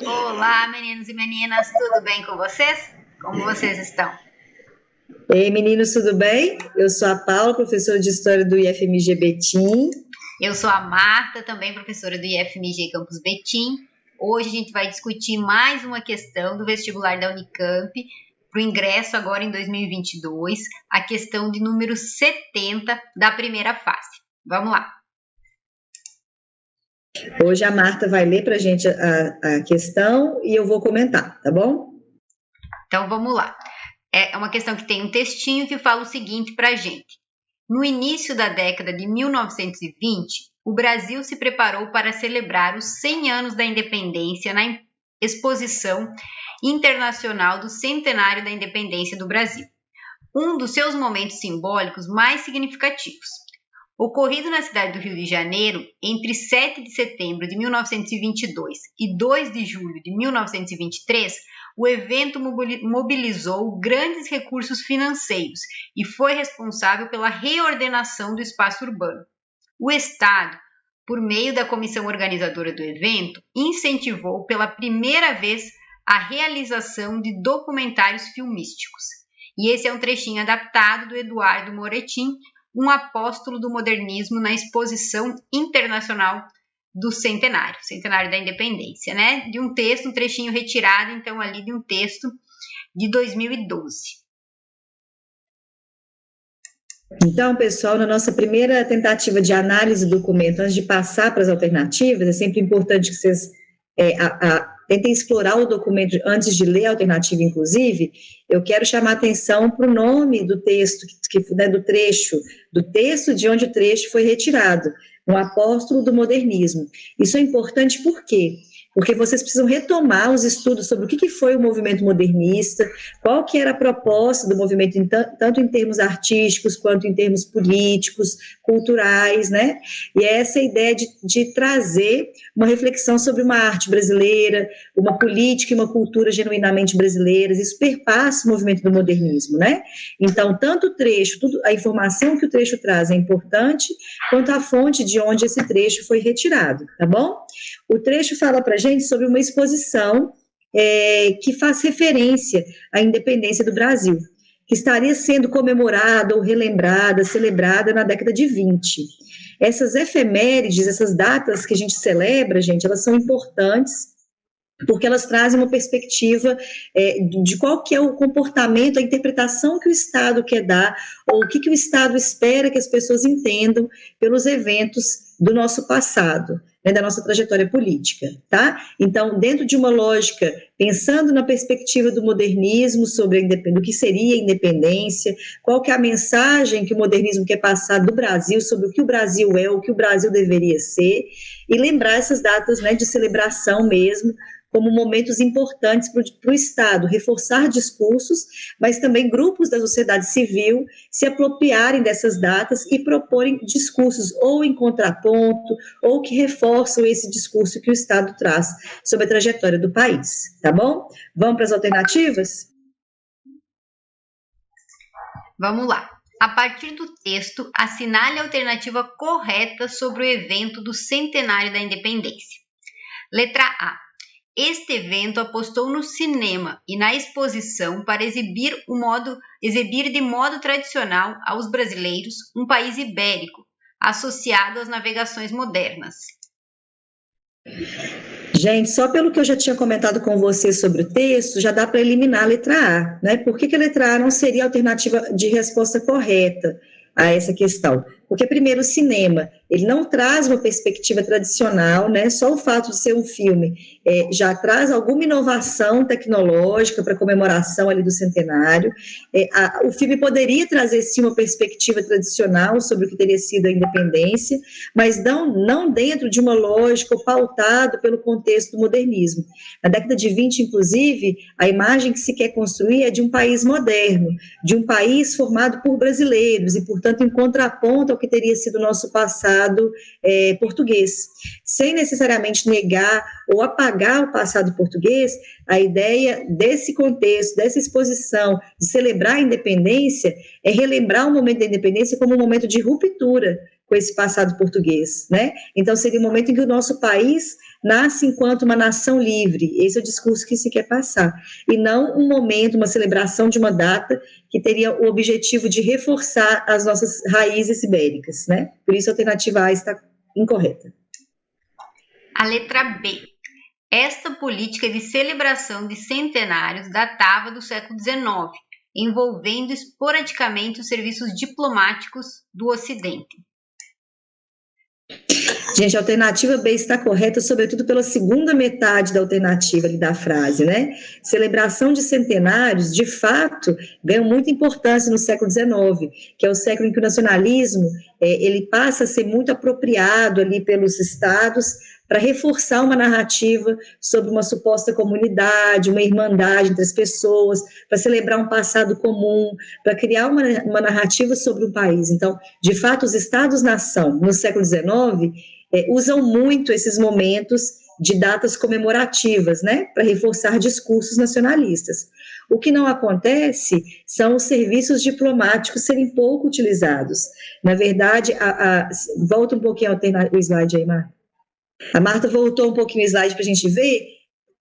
Olá, meninos e meninas, tudo bem com vocês? Como vocês estão? Ei, meninos, tudo bem? Eu sou a Paula, professora de História do IFMG Betim. Eu sou a Marta, também professora do IFMG Campus Betim. Hoje a gente vai discutir mais uma questão do vestibular da Unicamp para o ingresso agora em 2022, a questão de número 70 da primeira fase. Vamos lá. Hoje a Marta vai ler para a gente a questão e eu vou comentar, tá bom? Então vamos lá. É uma questão que tem um textinho que fala o seguinte para a gente. No início da década de 1920, o Brasil se preparou para celebrar os 100 anos da independência na Exposição Internacional do Centenário da Independência do Brasil, um dos seus momentos simbólicos mais significativos. Ocorrido na cidade do Rio de Janeiro entre 7 de setembro de 1922 e 2 de julho de 1923, o evento mobilizou grandes recursos financeiros e foi responsável pela reordenação do espaço urbano. O Estado, por meio da comissão organizadora do evento, incentivou pela primeira vez a realização de documentários filmísticos. E esse é um trechinho adaptado do Eduardo Moretti, um apóstolo do modernismo na Exposição Internacional do Centenário da Independência, né? De um texto, um trechinho retirado, então, ali de um texto de 2012. Então, pessoal, na nossa primeira tentativa de análise do documento, antes de passar para as alternativas, é sempre importante que vocês tentem explorar o documento antes de ler a alternativa, inclusive. Eu quero chamar a atenção para o nome do texto, do trecho, do texto de onde o trecho foi retirado, um apóstolo do modernismo. Isso é importante por quê? Porque vocês precisam retomar os estudos sobre o que foi o movimento modernista, qual que era a proposta do movimento, tanto em termos artísticos, quanto em termos políticos, culturais, né? E é essa ideia de trazer uma reflexão sobre uma arte brasileira, uma política e uma cultura genuinamente brasileiras, isso perpassa o movimento do modernismo, né? Então, tanto o trecho, a informação que o trecho traz é importante, quanto a fonte de onde esse trecho foi retirado, tá bom? O trecho fala para a gente sobre uma exposição que faz referência à independência do Brasil, que estaria sendo comemorada ou relembrada, celebrada na década de 20. Essas efemérides, essas datas que a gente celebra, gente, elas são importantes, porque elas trazem uma perspectiva de qual que é o comportamento, a interpretação que o Estado quer dar, ou o que o Estado espera que as pessoas entendam pelos eventos do nosso passado, né, da nossa trajetória política, tá? Então, dentro de uma lógica, pensando na perspectiva do modernismo, sobre do que seria a independência, qual que é a mensagem que o modernismo quer passar do Brasil, sobre o que o Brasil é, o que o Brasil deveria ser, e lembrar essas datas, né, de celebração mesmo, como momentos importantes para o Estado, reforçar discursos, mas também grupos da sociedade civil se apropriarem dessas datas e proporem discursos ou em contraponto, ou que reforçam esse discurso que o Estado traz sobre a trajetória do país, tá bom? Vamos para as alternativas? Vamos lá. A partir do texto, assinale a alternativa correta sobre o evento do Centenário da Independência. Letra A. Este evento apostou no cinema e na exposição para exibir de modo tradicional aos brasileiros um país ibérico, associado às navegações modernas. Gente, só pelo que eu já tinha comentado com você sobre o texto, já dá para eliminar a letra A, né? Por que a letra A não seria a alternativa de resposta correta a essa questão? Porque, primeiro, o cinema, ele não traz uma perspectiva tradicional, né? Só o fato de ser um filme já traz alguma inovação tecnológica para a comemoração ali do centenário. O filme poderia trazer, sim, uma perspectiva tradicional sobre o que teria sido a independência, mas não dentro de uma lógica pautado pelo contexto do modernismo. Na década de 20, inclusive, a imagem que se quer construir é de um país moderno, de um país formado por brasileiros e, portanto, em contraponto ao que teria sido o nosso passado português. Sem necessariamente negar ou apagar o passado português, a ideia desse contexto, dessa exposição, de celebrar a independência, é relembrar o momento da independência como um momento de ruptura com esse passado português, né? Então, seria um momento em que o nosso país nasce enquanto uma nação livre. Esse é o discurso que se quer passar. E não um momento, uma celebração de uma data que teria o objetivo de reforçar as nossas raízes ibéricas, né? Por isso, a alternativa A está incorreta. A letra B. Esta política de celebração de centenários datava do século XIX, envolvendo esporadicamente os serviços diplomáticos do Ocidente. Gente, a alternativa B está correta, sobretudo pela segunda metade da alternativa ali da frase, né? Celebração de centenários, de fato, ganhou muita importância no século XIX, que é o século em que o nacionalismo ele passa a ser muito apropriado ali pelos estados para reforçar uma narrativa sobre uma suposta comunidade, uma irmandade entre as pessoas, para celebrar um passado comum, para criar uma narrativa sobre o país. Então, de fato, os estados-nação, no século XIX, usam muito esses momentos de datas comemorativas, né, para reforçar discursos nacionalistas. O que não acontece são os serviços diplomáticos serem pouco utilizados. Na verdade, volta um pouquinho o slide aí, Marta. A Marta voltou um pouquinho o slide para a gente ver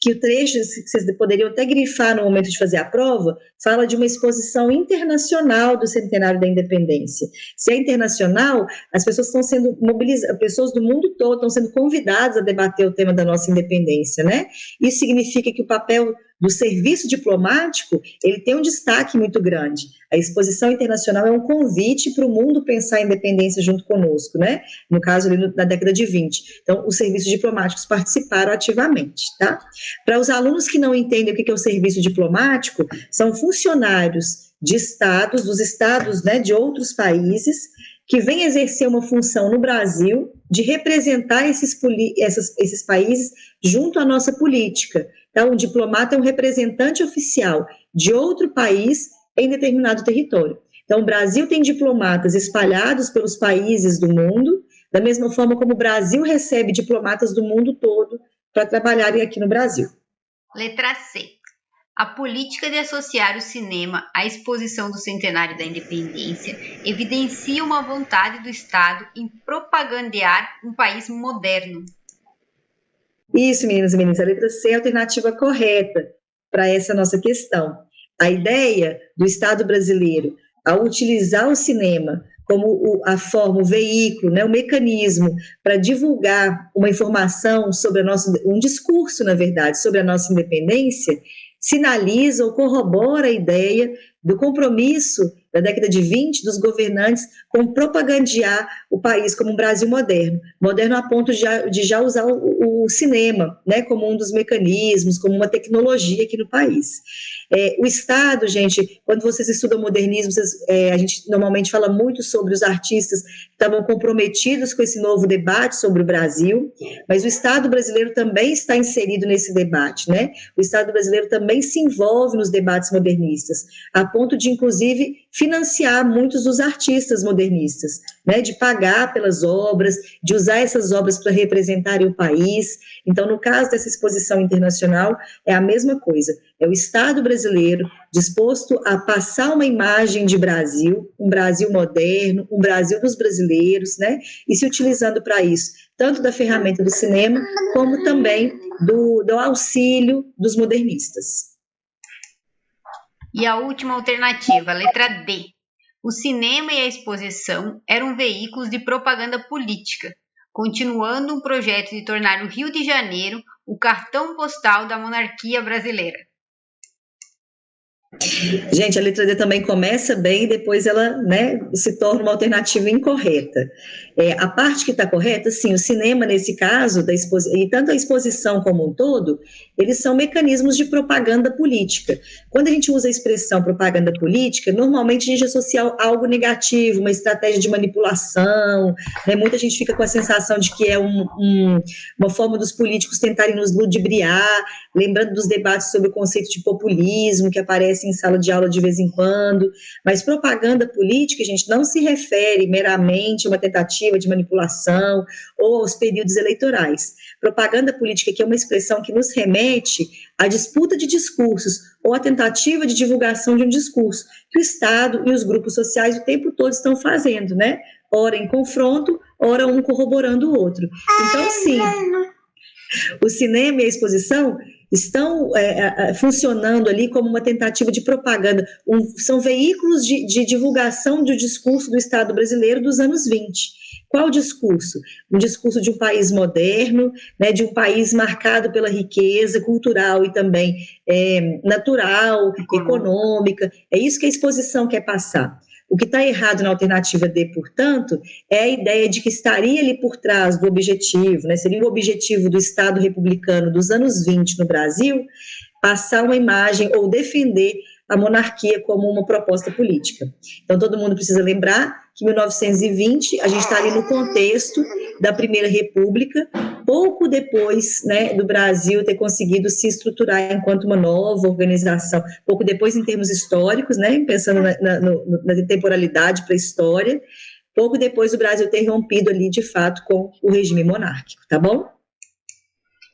que o trecho, que vocês poderiam até grifar no momento de fazer a prova, fala de uma exposição internacional do centenário da independência. Se é internacional, as pessoas estão sendo mobilizadas, pessoas do mundo todo estão sendo convidadas a debater o tema da nossa independência, né? Isso significa que o papel do serviço diplomático, ele tem um destaque muito grande. A exposição internacional é um convite para o mundo pensar a independência junto conosco, né? No caso, ali na década de 20. Então, os serviços diplomáticos participaram ativamente, tá? Para os alunos que não entendem o que é o serviço diplomático, são funcionários de estados, dos estados, né, de outros países, que vêm exercer uma função no Brasil de representar esses países junto à nossa política. Então, o diplomata é um representante oficial de outro país em determinado território. Então, o Brasil tem diplomatas espalhados pelos países do mundo, da mesma forma como o Brasil recebe diplomatas do mundo todo para trabalharem aqui no Brasil. Letra C. A política de associar o cinema à exposição do centenário da independência evidencia uma vontade do Estado em propagandear um país moderno. Isso, meninas e meninos, a letra C é a alternativa correta para essa nossa questão. A ideia do Estado brasileiro, ao utilizar o cinema como a forma, o veículo, né, o mecanismo para divulgar uma informação sobre um discurso, na verdade, sobre a nossa independência, sinaliza ou corrobora a ideia do compromisso da década de 20 dos governantes com propagandear o país como um Brasil moderno. Moderno a ponto de já usar o cinema, né, como um dos mecanismos, como uma tecnologia aqui no país. O Estado, gente, quando vocês estudam modernismo, a gente normalmente fala muito sobre os artistas que estavam comprometidos com esse novo debate sobre o Brasil, mas o Estado brasileiro também está inserido nesse debate, né? O Estado brasileiro também se envolve nos debates modernistas, a ponto de, inclusive, financiar muitos dos artistas modernistas, né? De pagar pelas obras, de usar essas obras para representarem o país. Então, no caso dessa exposição internacional, é a mesma coisa. É o Estado brasileiro disposto a passar uma imagem de Brasil, um Brasil moderno, um Brasil dos brasileiros, né? E se utilizando para isso, tanto da ferramenta do cinema, como também do auxílio dos modernistas. E a última alternativa, a letra D. O cinema e a exposição eram veículos de propaganda política, continuando um projeto de tornar o Rio de Janeiro o cartão postal da monarquia brasileira. Gente, a letra D também começa bem e depois ela, né, se torna uma alternativa incorreta. A parte que está correta, sim, o cinema nesse caso, e tanto a exposição como um todo, eles são mecanismos de propaganda política. Quando a gente usa a expressão propaganda política, normalmente a gente associa algo negativo, uma estratégia de manipulação, né? Muita gente fica com a sensação de que é uma forma dos políticos tentarem nos ludibriar, lembrando dos debates sobre o conceito de populismo que aparece aparece em sala de aula de vez em quando, mas propaganda política, gente, não se refere meramente a uma tentativa de manipulação ou aos períodos eleitorais. Propaganda política que é uma expressão que nos remete à disputa de discursos ou à tentativa de divulgação de um discurso que o Estado e os grupos sociais o tempo todo estão fazendo, né? Ora em confronto, ora um corroborando o outro. Então, sim, o cinema e a exposição estão funcionando ali como uma tentativa de propaganda, são veículos de divulgação do discurso do Estado brasileiro dos anos 20. Qual o discurso? Um discurso de um país moderno, né, de um país marcado pela riqueza cultural e também natural, econômica. É isso que a exposição quer passar. O que está errado na alternativa D, portanto, é a ideia de que estaria ali por trás do objetivo, né, seria o objetivo do Estado republicano dos anos 20 no Brasil, passar uma imagem ou defender a monarquia como uma proposta política. Então, todo mundo precisa lembrar que em 1920, a gente está ali no contexto da Primeira República, pouco depois, né, do Brasil ter conseguido se estruturar enquanto uma nova organização, pouco depois em termos históricos, né, pensando na temporalidade para a história, pouco depois do Brasil ter rompido ali, de fato, com o regime monárquico, tá bom?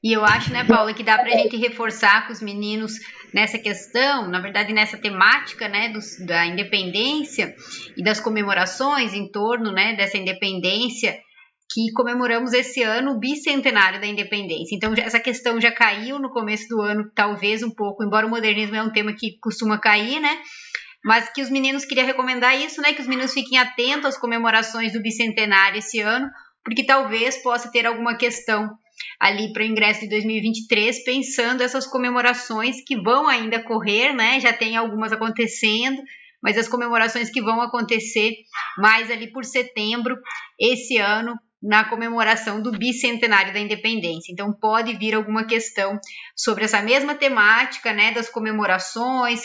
E eu acho, né, Paula, que dá para a gente reforçar com os meninos nessa questão, na verdade, nessa temática, né, da independência e das comemorações em torno, né, dessa independência, que comemoramos esse ano o bicentenário da independência. Então, essa questão já caiu no começo do ano, talvez um pouco, embora o modernismo é um tema que costuma cair, né, mas que os meninos, queria recomendar isso, né, que os meninos fiquem atentos às comemorações do bicentenário esse ano, porque talvez possa ter alguma questão ali para o ingresso de 2023, pensando essas comemorações que vão ainda correr, né? Já tem algumas acontecendo, mas as comemorações que vão acontecer mais ali por setembro, esse ano, na comemoração do bicentenário da independência. Então, pode vir alguma questão sobre essa mesma temática, né? Das comemorações,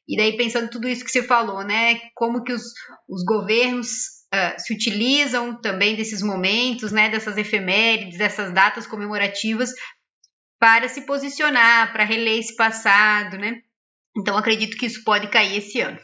e daí pensando tudo isso que você falou, né? Como que os governos se utilizam também desses momentos, né, dessas efemérides, dessas datas comemorativas para se posicionar, para reler esse passado, né? Então, acredito que isso pode cair esse ano.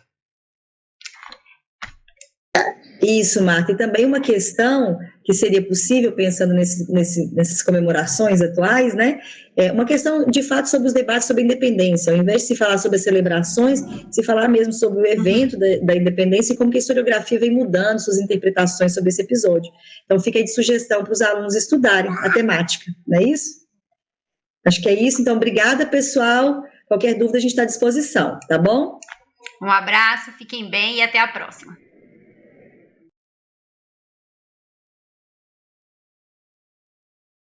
Isso, Marta. E também uma questão que seria possível, pensando nessas comemorações atuais, né? É uma questão, de fato, sobre os debates sobre a independência. Ao invés de se falar sobre as celebrações, se falar mesmo sobre o evento da independência e como que a historiografia vem mudando suas interpretações sobre esse episódio. Então, fica aí de sugestão para os alunos estudarem a temática, não é isso? Acho que é isso. Então, obrigada, pessoal. Qualquer dúvida, a gente está à disposição, tá bom? Um abraço, fiquem bem e até a próxima.